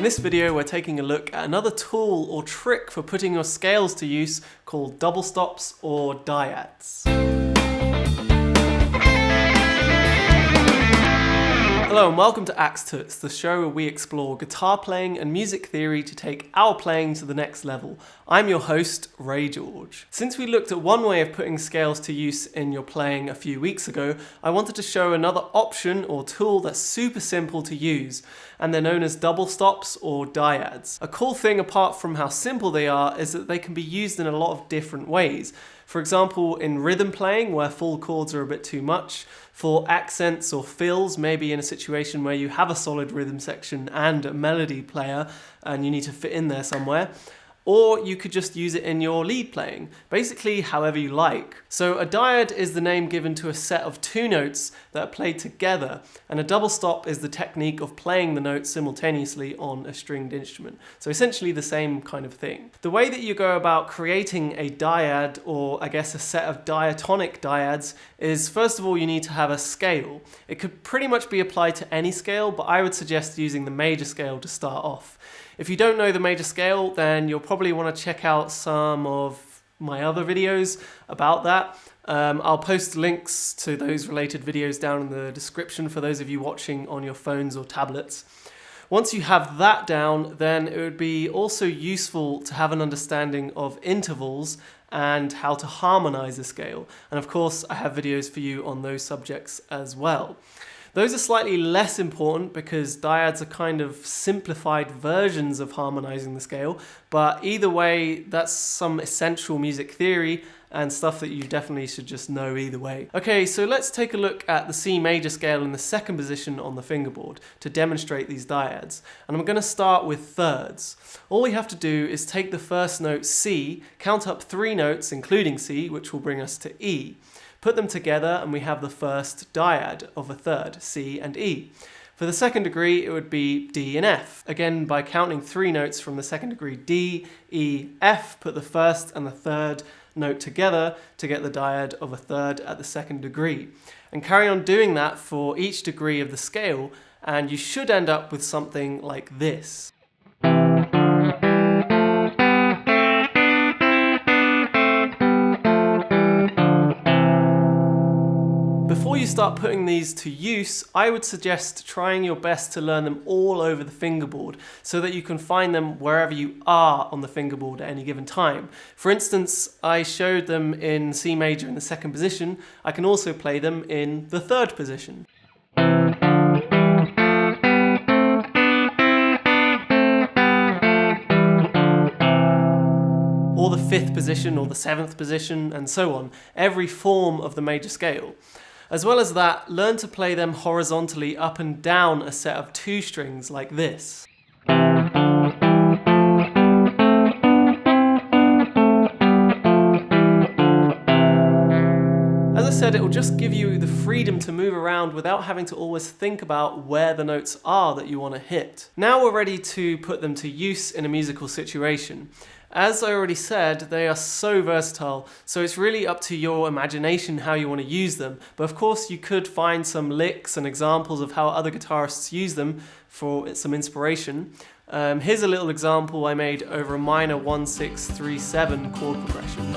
In this video, we're taking a look at another tool or trick for putting your scales to use called double stops or dyads. Hello and welcome to Tuts, the show where we explore guitar playing and music theory to take our playing to the next level. I'm your host, Ray George. Since we looked at one way of putting scales to use in your playing a few weeks ago, I wanted to show another option or tool that's super simple to use, and they're known as double stops or dyads. A cool thing apart from how simple they are is that they can be used in a lot of different ways. For example, in rhythm playing where full chords are a bit too much, for accents or fills, maybe in a situation where you have a solid rhythm section and a melody player and you need to fit in there somewhere. Or you could just use it in your lead playing, basically however you like. So a dyad is the name given to a set of two notes that are played together, and a double stop is the technique of playing the notes simultaneously on a stringed instrument. So essentially the same kind of thing. The way that you go about creating a dyad, or I guess a set of diatonic dyads, is first of all you need to have a scale. It could pretty much be applied to any scale, but I would suggest using the major scale to start off. If you don't know the major scale, then you'll probably want to check out some of my other videos about that. I'll post links to those related videos down in the description for those of you watching on your phones or tablets. Once you have that down, then it would be also useful to have an understanding of intervals and how to harmonize a scale. And of course, I have videos for you on those subjects as well. Those are slightly less important because dyads are kind of simplified versions of harmonizing the scale, but either way, that's some essential music theory and stuff that you definitely should just know either way. Okay, so let's take a look at the C major scale in the second position on the fingerboard to demonstrate these dyads. And I'm going to start with thirds. All we have to do is take the first note C, count up 3 notes including C, which will bring us to E. Put them together and we have the first dyad of a third, C and E. For the second degree, it would be D and F. Again, by counting 3 notes from the second degree D, E, F, put the first and the third note together to get the dyad of a third at the second degree. And carry on doing that for each degree of the scale, and you should end up with something like this. Before you start putting these to use, I would suggest trying your best to learn them all over the fingerboard so that you can find them wherever you are on the fingerboard at any given time. For instance, I showed them in C major in the second position. I can also play them in the third position. Or the fifth position, or the seventh position, and so on. Every form of the major scale. As well as that, learn to play them horizontally up and down a set of 2 strings like this. As I said, it will just give you the freedom to move around without having to always think about where the notes are that you want to hit. Now we're ready to put them to use in a musical situation. As I already said, they are so versatile, so it's really up to your imagination how you want to use them. But of course you could find some licks and examples of how other guitarists use them for some inspiration. Here's a little example I made over a minor 1-6-3-7 chord progression.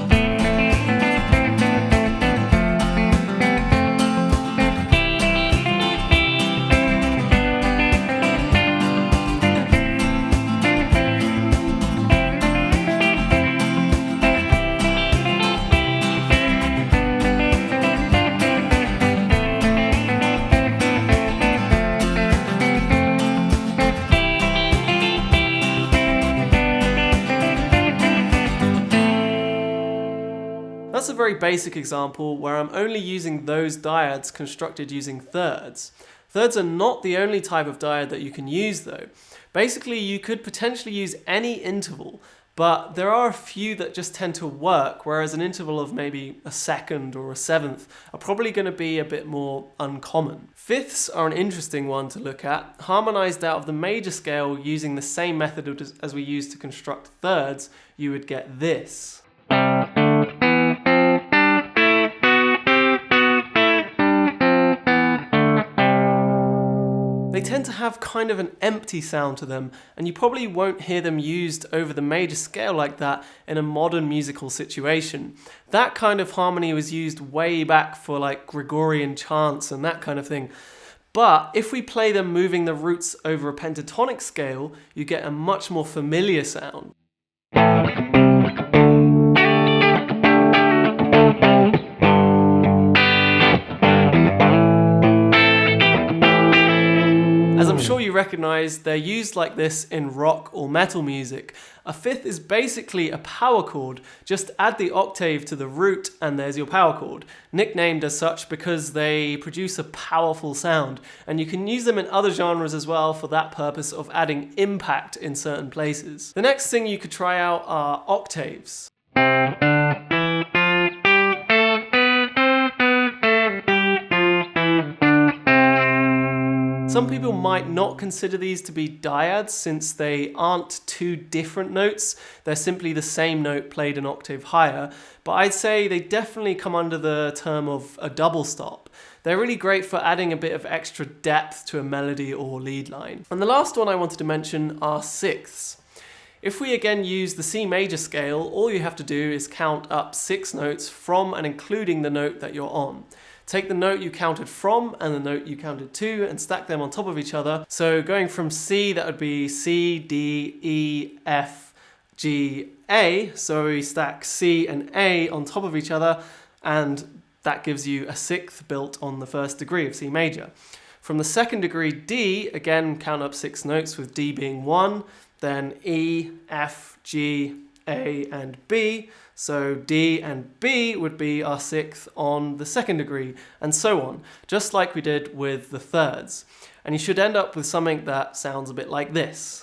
That's a very basic example where I'm only using those dyads constructed using thirds. Thirds are not the only type of dyad that you can use though. Basically, you could potentially use any interval, but there are a few that just tend to work, whereas an interval of maybe a second or a seventh are probably going to be a bit more uncommon. Fifths are an interesting one to look at, harmonized out of the major scale using the same method as we used to construct thirds. You would get this. They tend to have kind of an empty sound to them, and you probably won't hear them used over the major scale like that in a modern musical situation. That kind of harmony was used way back for like Gregorian chants and that kind of thing. But if we play them moving the roots over a pentatonic scale, you get a much more familiar sound. As I'm sure you recognize, they're used like this in rock or metal music. A fifth is basically a power chord. Just add the octave to the root and there's your power chord. Nicknamed as such because they produce a powerful sound, and you can use them in other genres as well for that purpose of adding impact in certain places. The next thing you could try out are octaves. Some people might not consider these to be dyads since they aren't two different notes, they're simply the same note played an octave higher, but I'd say they definitely come under the term of a double stop. They're really great for adding a bit of extra depth to a melody or lead line. And the last one I wanted to mention are sixths. If we again use the C major scale, all you have to do is count up 6 notes from and including the note that you're on. Take the note you counted from and the note you counted to and stack them on top of each other. So going from C, that would be C, D, E, F, G, A. So we stack C and A on top of each other, and that gives you a sixth built on the first degree of C major. From the second degree D, again count up 6 notes with D being 1, then E, F, G, A and B. So D and B would be our sixth on the second degree, and so on, just like we did with the thirds. And you should end up with something that sounds a bit like this.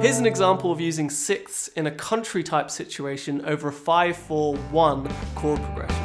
Here's an example of using sixths in a country type situation over a 5-4-1 chord progression.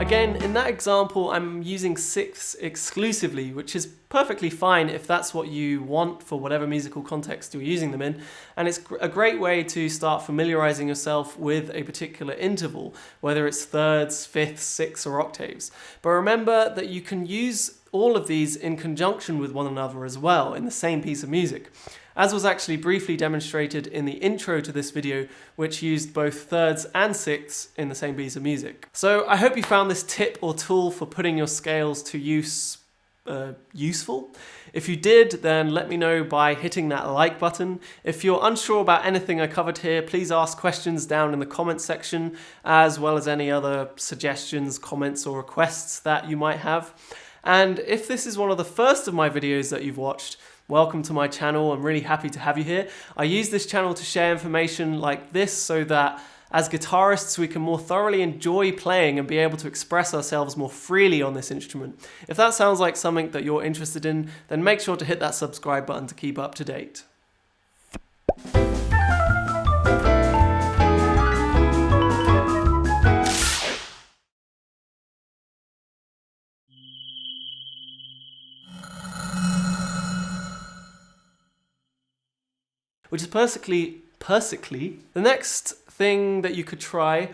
Again, in that example, I'm using sixths exclusively, which is perfectly fine if that's what you want for whatever musical context you're using them in. And it's a great way to start familiarizing yourself with a particular interval, whether it's thirds, fifths, sixths, or octaves. But remember that you can use all of these in conjunction with one another as well in the same piece of music, as was actually briefly demonstrated in the intro to this video, which used both thirds and sixths in the same piece of music. So I hope you found this tip or tool for putting your scales to use useful. If you did, then let me know by hitting that like button. If you're unsure about anything I covered here, please ask questions down in the comments section, as well as any other suggestions, comments, or requests that you might have. And if this is one of the first of my videos that you've watched, welcome to my channel. I'm really happy to have you here. I use this channel to share information like this so that as guitarists we can more thoroughly enjoy playing and be able to express ourselves more freely on this instrument. If that sounds like something that you're interested in, then make sure to hit that subscribe button to keep up to date. Which is perfectly. The next thing that you could try